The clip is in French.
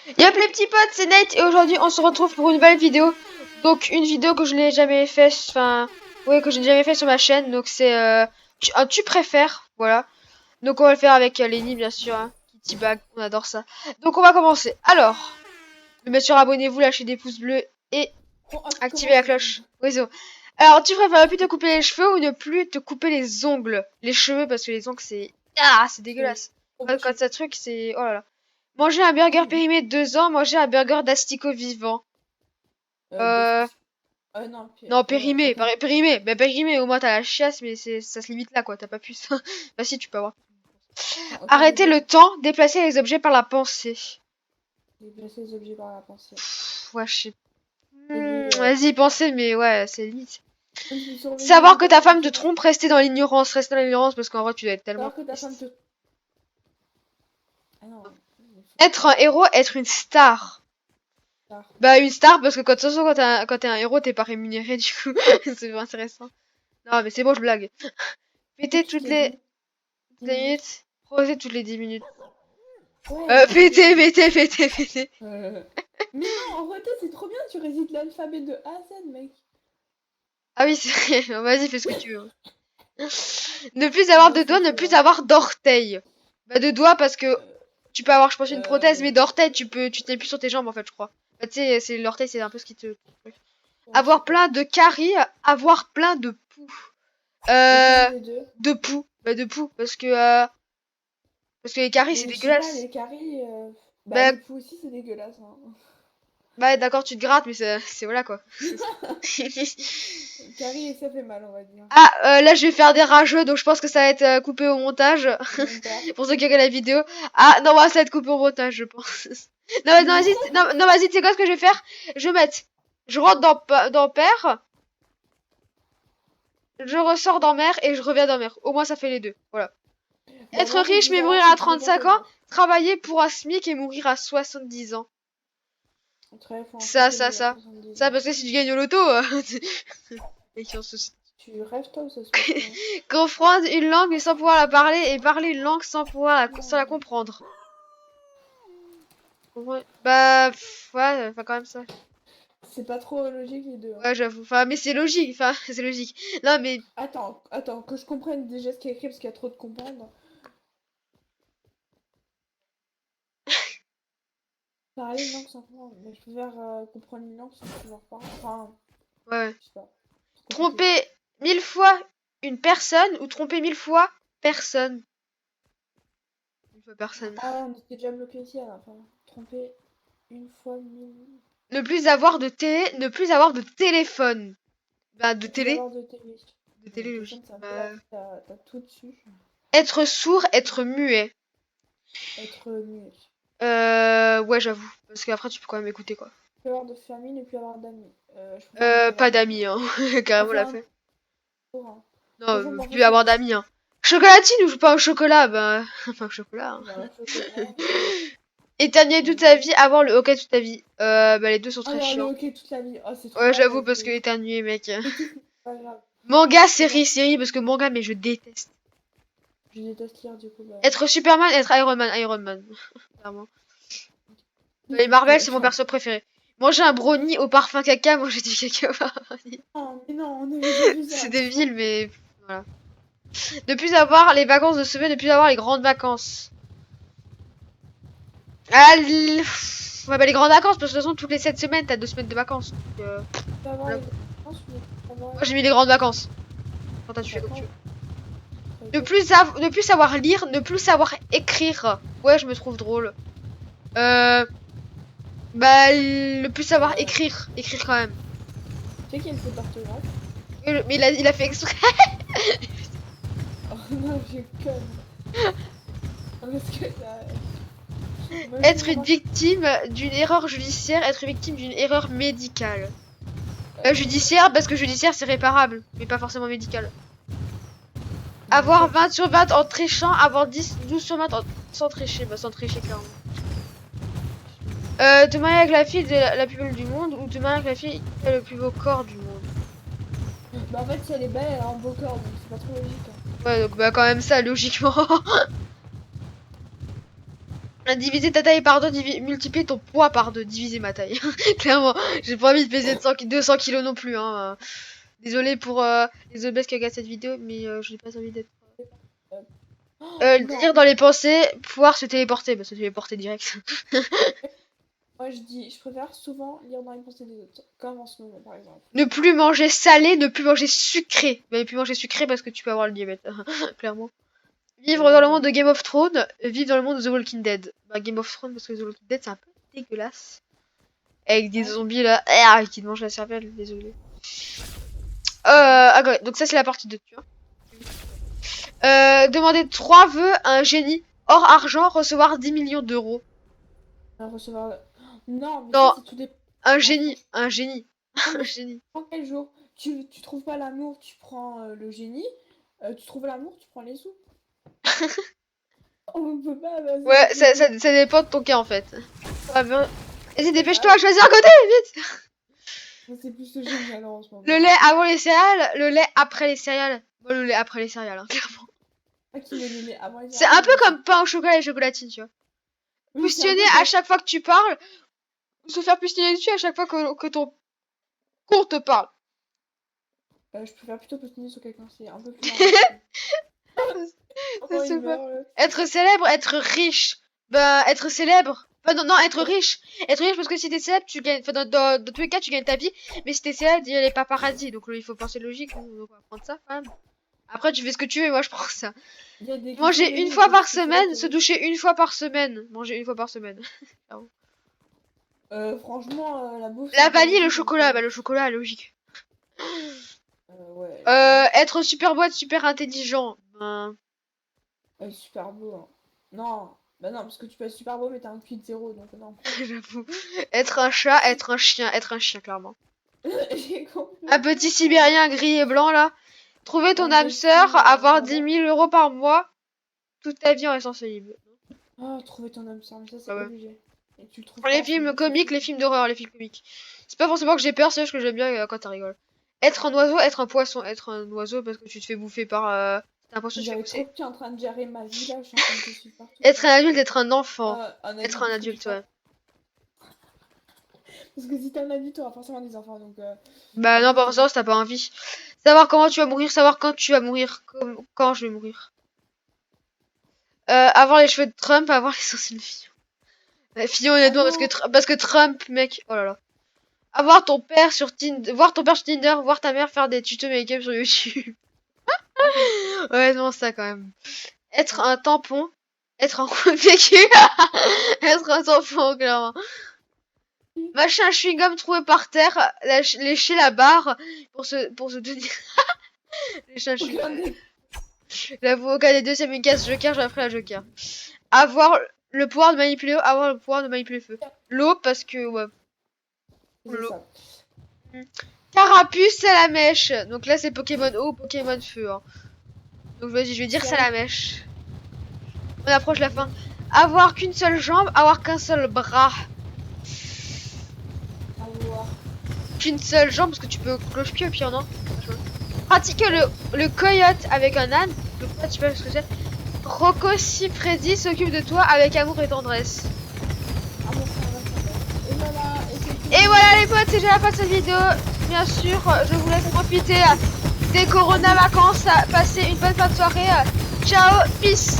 Yop les petits potes, c'est Nate et aujourd'hui on se retrouve pour une nouvelle vidéo. Donc une vidéo que je n'ai jamais fait, enfin, ouais, que je n'ai jamais fait sur ma chaîne. Donc c'est un tu préfères, voilà. Donc on va le faire avec Lenny bien sûr, hein. Kitty Bag, on adore ça. Donc on va commencer. Alors, bien sûr abonnez-vous, lâchez des pouces bleus et Oh, activez comment la ça tombe. cloche. Oui, c'est bon. Alors tu préfères ne plus te couper les cheveux ou ne plus te couper les ongles, les cheveux parce que les ongles c'est C'est dégueulasse. Quand horrible. ça truc c'est oh là là. Manger un burger périmé de 2 ans, manger un burger d'asticots vivant. Euh, D'astic. Non, puis, non, périmé, périmé. Mais périmé, au moins t'as la chiasse, mais ça se limite là, quoi. T'as pas pu ça. Bah si, tu peux avoir. attends, ok, Arrêter le temps, déplacer les objets par la pensée. déplacer les objets par la pensée. Ouais, je sais. Et Vas-y, pensez, mais ouais, c'est limite. surveiller Savoir les que ta personnes femme te qui trompe, rester dans l'ignorance, parce qu'en vrai, tu dois être tellement savoir que ta femme triste. te... Ah non, Être un héros, être une star. tard. Bah, une star, parce que de toute façon, quand t'es un héros, t'es pas rémunéré, du coup. C'est pas intéressant. Non, mais c'est bon, je blague. Et Péter tu toutes t'es dit les 10 10 minutes. minutes. Proser toutes les 10 minutes. Ouais, c'est trop bien. Péter. Mais non, en vrai, c'est trop bien, tu récites l'alphabet de A à Z, mec. Ah oui, c'est vrai. Vas-y, fais ce que tu veux. Ne plus avoir Non, de c'est doigts, ne chaud, plus hein. avoir d'orteils. Bah, de doigts parce que Euh, tu peux avoir, je pense, une prothèse, mais euh, d'orteils, tu tenais plus sur tes jambes, en fait, je crois. Bah, tu sais, c'est l'orteil, c'est un peu ce qui te. ouais, je sais Avoir pas. plein de caries, avoir plein de poux. Lequel Euh, des deux? de poux. Bah, de poux, parce que les caries, c'est Mais je sais pas, dégueulasse. les caries... Bah, Bah, les poux aussi, c'est dégueulasse, hein. bah d'accord, tu te grattes, mais c'est voilà, quoi. Caries, ça fait mal, on va dire. Ah, là, je vais faire des rageux, donc je pense que ça va être coupé au montage. Au montage. Pour ceux qui regardent la vidéo. Ah, non, bah, ça va être coupé au montage, je pense. Non, non, Non. vas-y, non, non, vas-y, tu sais quoi ce que je vais faire? Je vais mettre, je rentre dans père, je ressors dans mère et je reviens dans mère. Au moins, ça fait les deux. Voilà. Bah Être moi, ce que je riche veux mais savoir, mourir c'est à que je veux 35 monter ans, moi. travailler pour un SMIC et mourir à 70 ans. Très fort, Ça, ensuite, ça, mourir à ça. 70 Ça, ans. parce que si tu gagnes au loto, et qui en soucie. Tu rêves toi ou ça se passe comment? Comprendre une langue mais sans pouvoir la parler et parler une langue sans la Non. comprendre. Ouais. Bah, ouais, enfin quand même ça. C'est pas trop logique les deux, hein. Ouais, j'avoue. Enfin, mais c'est logique. Enfin, c'est logique. Non, mais Attends, que je comprenne déjà ce qu'il y a écrit parce qu'il y a trop de comprendre. Parler une langue sans comprendre. Mais je préfère comprendre une langue sans pouvoir parler. Enfin, ouais. je sais pas. C'est compliqué. Tromper 1000 fois une personne ou tromper 1000 fois personne. 1 fois personne. Ah, on était déjà bloqué ici à la fin. Tromper une fois mille. Ne plus avoir de téléphone. Bah, Ne plus avoir de télé. de Le télé téléphone, logique. c'est un peu Bah, la vie, t'as tout dessus. être sourd, être muet. Être muet. Ouais, j'avoue. Parce qu'après, tu peux quand même écouter, quoi. Ne plus avoir de famille, ne plus avoir d'amis. Je préfère ne plus avoir Pas d'amis. d'amis, hein. Carrément la Enfin, fait. pour un. Non, Franchement, parfois plus c'est avoir bien. d'amis, hein. Chocolatine ou joue pas au chocolat? Bah, enfin, au chocolat, hein. Bah, chocolat, frérot. Éternuer toute ta Chocolat. vie, avoir le hockey toute ta vie. Bah, les deux sont très Alors, le chiants. hockey toute la vie. Oh, c'est trop Ouais, mal j'avoue, le parce que hockey. éternuer, mec. Étouffe, mais c'est pas grave. Manga, Comment? série, parce que manga, mais je déteste. Je déteste lire du coup, bah. Être Superman, être Iron Man. Clairement. Les Tu Marvel, vas c'est mon faire. perso préféré. Manger un brownie au parfum caca, manger du caca au parfum vanille. Oh, mais non, on avait déjà vu C'est ça. débile, mais voilà. Ne plus avoir les vacances de semaine, ne plus avoir les grandes vacances. Ah, ouais, bah les grandes vacances, parce que de toute façon, toutes les 7 semaines, t'as 2 semaines de vacances. Donc, Tu peux avoir voilà, les quoi. vacances, mais tu peux avoir Moi, j'ai mis les grandes vacances. Enfin, tu les fais comme tu vacances. veux. Ok. Ne plus savoir lire, ne plus savoir écrire. Ouais, je me trouve drôle. Euh, Bah, ne plus savoir Euh, écrire. Écrire quand même. Tu sais qu'il y a une faute d'orthographe? Mais il a fait exprès. Oh non, je conne. Parce que là. Imagine Être la une marque. victime d'une erreur judiciaire, être victime d'une erreur médicale. Euh, Judiciaire, parce que judiciaire c'est réparable, mais pas forcément médical. Mais en Avoir fait, 20 sur 20 en trichant, avoir 12 sur 20 sans tricher, bah sans tricher clairement. Te marier avec la fille de la plus belle du monde ou te marier avec la fille qui a le plus beau corps du monde. bah en fait, si elle est belle, elle a un beau corps, donc c'est pas trop logique, hein. Ouais, donc bah quand même ça, logiquement. Diviser ta taille par 2, multiplier ton poids par 2, diviser ma taille. Clairement, j'ai pas envie de peser 200 kilos non plus. Hein. Désolé pour les obèses qui regardent cette vidéo, mais je n'ai pas envie d'être... Non. Lire dans les pensées, pouvoir se téléporter. Bah se téléporter direct. Moi, je préfère souvent lire dans les pensées des autres, comme en ce moment, par exemple. Ne plus manger salé, ne plus manger sucré. Bah, ne plus manger sucré parce que tu peux avoir le diabète, clairement. Vivre dans le monde de Game of Thrones, vivre dans le monde de The Walking Dead. Bah, Game of Thrones parce que The Walking Dead c'est un peu dégueulasse. Avec des zombies là, qui te mangent la cervelle, désolé. Ah, donc ça c'est la partie 2, tu vois. Demander 3 vœux à un génie. Hors argent, recevoir 10 millions d'euros. Recevoir... Non, mais Non, ça, c'est tout dépend. un génie. Un génie. Un génie. Quel jour tu trouves pas l'amour, tu prends le génie. Tu trouves l'amour, tu prends les sous. On peut pas. Ouais, ça dépend de ton cas en fait. Vas-y, dépêche-toi, choisis un côté, vite. C'est plus le génie alors en ce moment. Le lait avant les céréales, le lait après les céréales. Bon, le lait après les céréales, hein, clairement. C'est un peu comme pain au chocolat et chocolatine, tu vois. Oui, pustiner à chaque fois que tu parles, ou se faire pustiner dessus à chaque fois que ton con te parle. Je préfère plutôt pustiner sur quelqu'un, c'est un peu plus Être célèbre, être riche. Bah, être célèbre. Enfin, non, être riche. Être riche parce que si t'es célèbre, tu gagnes. Enfin, dans tous les cas, tu gagnes ta vie. Mais si t'es célèbre, il y a les paparazzis. Donc, il faut penser logique. Donc, on va prendre ça quand même. Après, tu fais ce que tu veux, mais moi, je prends ça. Manger une fois par semaine, se doucher une fois par semaine. Manger une fois par semaine. Franchement, la bouffe. La vanille, le chocolat. Bah, le chocolat, logique. Ouais. Être super beau, être super intelligent. Super beau. Hein. Non. Bah non, parce que tu peux être super beau, mais t'as un QI de 0, donc non. J'avoue. Être un chat, être un chien, clairement. Un petit Sibérien gris et blanc, là. Trouver ton âme sœur, avoir 10 000 euros par mois, toute ta vie en restant célib. Oh, trouver ton âme sœur, mais ça, c'est obligé. Et tu le trouves les films comiques, les films d'horreur, les films comiques. C'est pas forcément que j'ai peur, c'est juste que j'aime bien quand t'as rigole. Être un oiseau, être un poisson. Être un oiseau parce que tu te fais bouffer par... T'as l'impression que tu fais bouffer. Je suis en train de gérer ma vie, là, je suis en train de te suivre partout. Être un adulte, être un enfant. Être un adulte, ouais. Parce que si t'es un adulte, t'auras forcément des enfants, donc... Bah non, pas forcément si t'as pas envie. Savoir comment tu vas mourir, savoir quand tu vas mourir. Quand je vais mourir. Avoir les cheveux de Trump, avoir les sourcils de Fillon. Fillon, honnêtement, parce que Trump, mec, oh là là. Avoir ton père sur Tinder, voir ton père sur Tinder, voir ta mère faire des tutos make-up sur YouTube. Ouais, non, ça quand même. Être un tampon, être un vécu, être un tampon, clairement. Machin chewing-gum trouvé par terre, lécher la barre pour se tenir. Lécher un chewing-gum. L'avocat des deux, c'est Mikas Joker, j'ai appris la Joker. Avoir le pouvoir de manipuler l'eau, avoir le pouvoir de manipuler le feu. L'eau, parce que, ouais. L'eau. Carapuce, c'est la mèche. Donc là, c'est Pokémon eau ou Pokémon feu. Hein. Donc vas-y, je vais dire c'est la mèche. On approche la fin. Avoir qu'une seule jambe, avoir qu'un seul bras. Qu'une seule jambe, parce que tu peux cloche-pied au pire, non? Pratiquer le coyote avec un âne. Donc là, tu sais ce que c'est. Rocco Siffredi s'occupe de toi avec amour et tendresse. Et voilà les potes, c'est déjà la fin de cette vidéo. Bien sûr, je vous laisse profiter des Corona vacances. Passer une bonne fin de soirée. Ciao, peace.